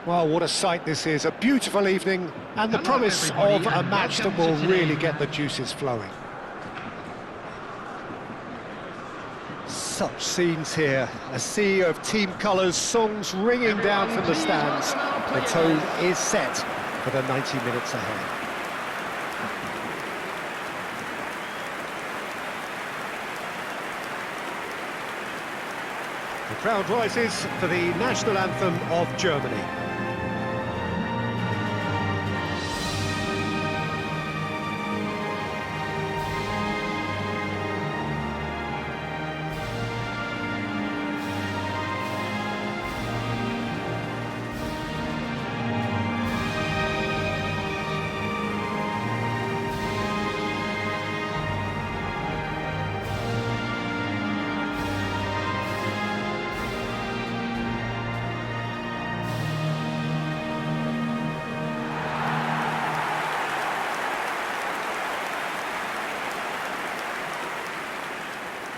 Well, what a sight this is, a beautiful evening, and the promise of a match that will really get the juices flowing. Such scenes here, a sea of team colours, songs ringing down from the stands. The tone is set for the 90 minutes ahead. The crowd rises for the national anthem of Germany.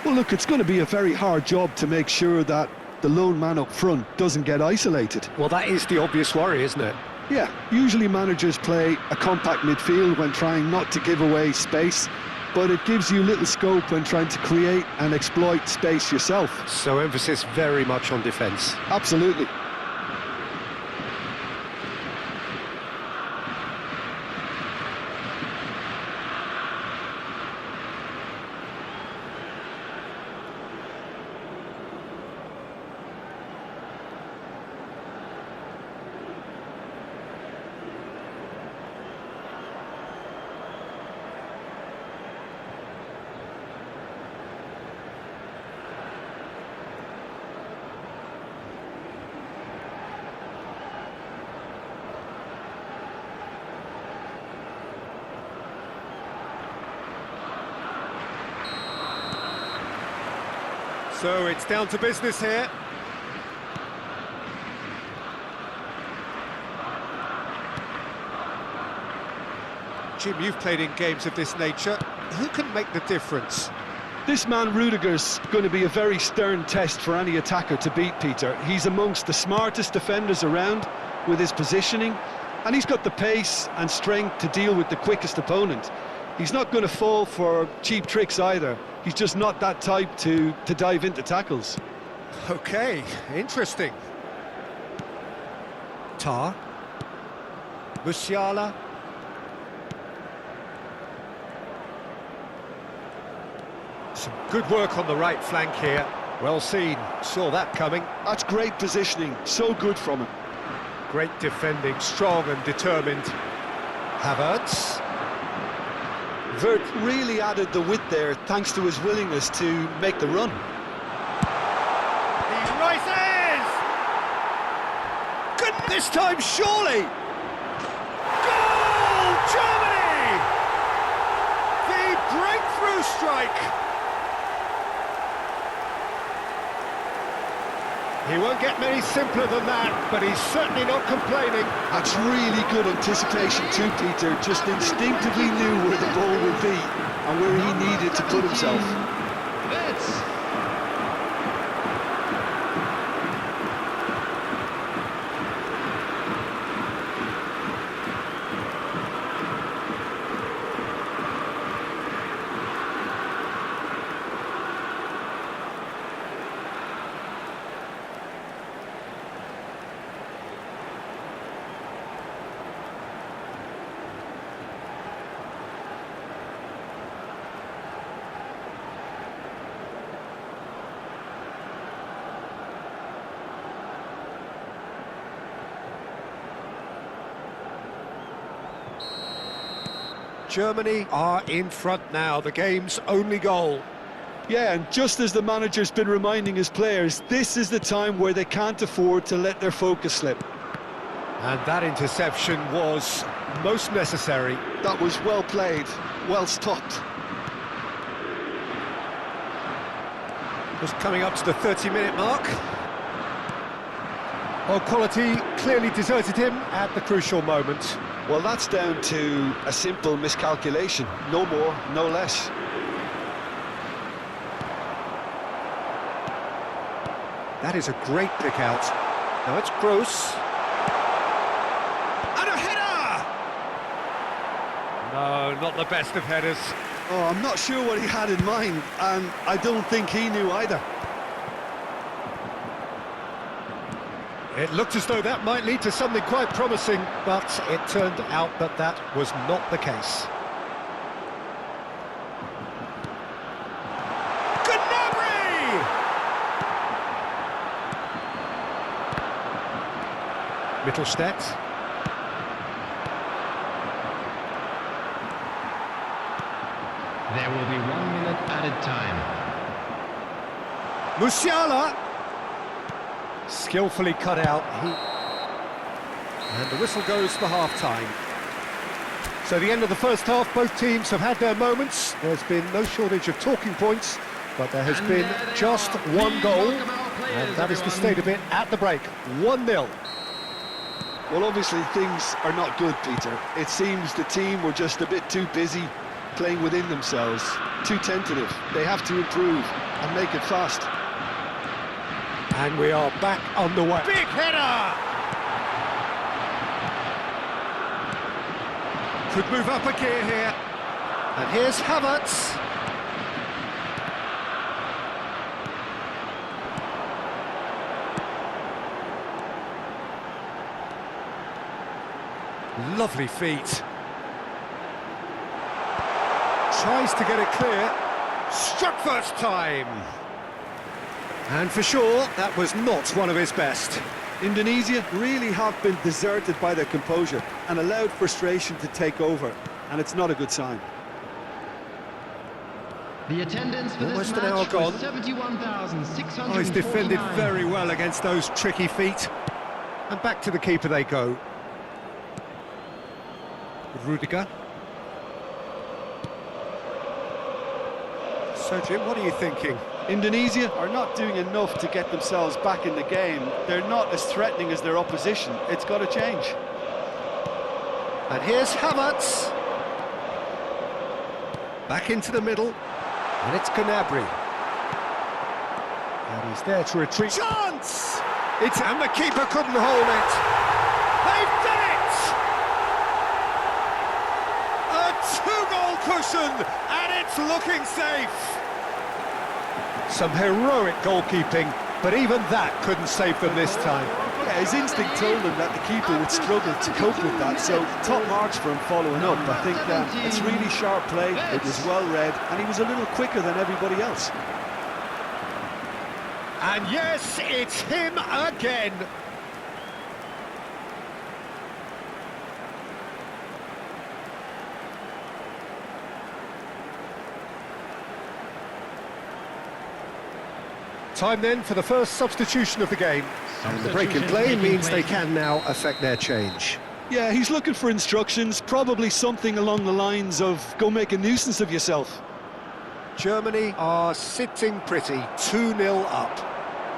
Well, look, it's going to be a very hard job to make sure that the lone man up front doesn't get isolated. Well, that is the obvious worry, isn't it? Yeah, usually managers play a compact midfield when trying not to give away space, but it gives you little scope when trying to create and exploit space yourself. So emphasis very much on defence. Absolutely. So it's down to business here. Jim, you've played in games of this nature. Who can make the difference? This man Rudiger's going to be a very stern test for any attacker to beat, Peter. He's amongst the smartest defenders around with his positioning, and he's got the pace and strength to deal with the quickest opponent. He's not going to fall for cheap tricks either. He's just not that type to dive into tackles. Okay, interesting. Tar. Musiala. Some good work on the right flank here. Well seen, saw that coming. That's great positioning, so good from him. Great defending, strong and determined. Havertz. Vert really added the width there thanks to his willingness to make the run. He rises! Good this time, surely! Goal! Germany! The breakthrough strike! He won't get many simpler than that, but he's certainly not complaining. That's really good anticipation too, Peter. Just instinctively knew where the ball would be and where he needed to put himself. Germany are in front now, the game's only goal. Yeah, and just as the manager's been reminding his players, this is the time where they can't afford to let their focus slip. And that interception was most necessary. That was well played, well stopped. Just coming up to the 30-minute mark. Well, quality clearly deserted him at the crucial moment. Well, that's down to a simple miscalculation. No more, no less. That is a great pick out. Now it's Gross. No, not the best of headers. Oh, I'm not sure what he had in mind, and I don't think he knew either. It looked as though that might lead to something quite promising, but it turned out that that was not the case. Mittelstädt. There will be 1 minute added time. Musiala. Skillfully cut out. And the whistle goes for half-time. So the end of the first half, both teams have had their moments. There's been no shortage of talking points, but there has been just one goal. And that is the state of it at the break. 1-0. Well, obviously things are not good, Peter. It seems the team were just a bit too busy playing within themselves, too tentative. They have to improve and make it fast. And we are back underway. Big header! Could move up a gear here. And here's Havertz. Lovely feet. Tries to get it clear. Struck first time. And for sure, that was not one of his best. Indonesia really have been deserted by their composure and allowed frustration to take over, and it's not a good sign. The attendance for Almost this an hour match gone. was 71,649. Oh, he's defended very well against those tricky feet. And back to the keeper they go. Rudiger. So, Jim, what are you thinking? Indonesia are not doing enough to get themselves back in the game. They're not as threatening as their opposition. It's got to change. And here's Havertz. Back into the middle. And it's Gnabry. And he's there to retreat. Chance! And the keeper couldn't hold it. They've done it! A two-goal cushion, and it's looking safe. Some heroic goalkeeping, but even that couldn't save them this time. Yeah, his instinct told him that the keeper would struggle to cope with that, so top marks for him following up. I think it's really sharp play, it was well read, and he was a little quicker than everybody else. And yes, it's him again. Time then for the first substitution of the game. And the break in play means they can now affect their change. Yeah, he's looking for instructions, probably something along the lines of, go make a nuisance of yourself. Germany are sitting pretty, 2-0 up.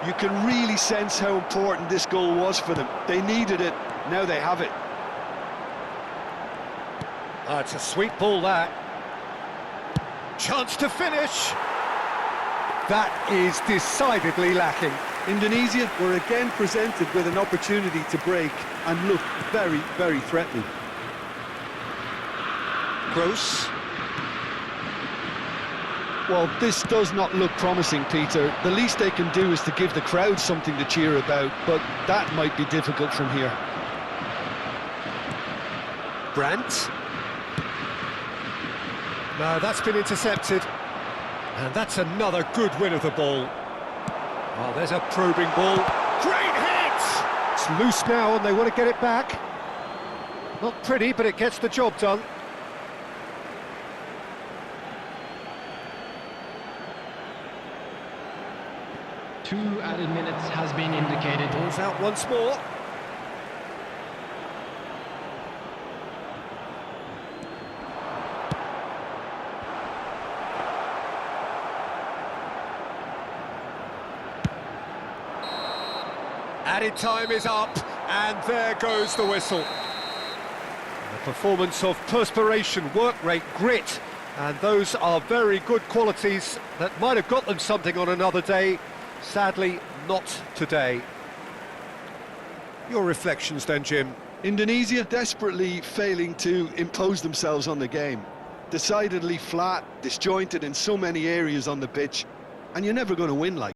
You can really sense how important this goal was for them. They needed it, now they have it. It's a sweet ball, that. Chance to finish. That is decidedly lacking. Indonesia were again presented with an opportunity to break and look very, very threatening. Gross. Well, this does not look promising, Peter. The least they can do is to give the crowd something to cheer about, but that might be difficult from here. Brandt. No, that's been intercepted. And that's another good win of the ball. Oh, there's a probing ball. Great hit! It's loose now and they want to get it back. Not pretty, but it gets the job done. Two added minutes has been indicated. Ball's out once more. Added time is up, and there goes the whistle. A performance of perspiration, work rate, grit, and those are very good qualities that might have got them something on another day. Sadly, not today. Your reflections then, Jim? Indonesia desperately failing to impose themselves on the game. decidedly flat, disjointed in so many areas on the pitch, and you're never going to win like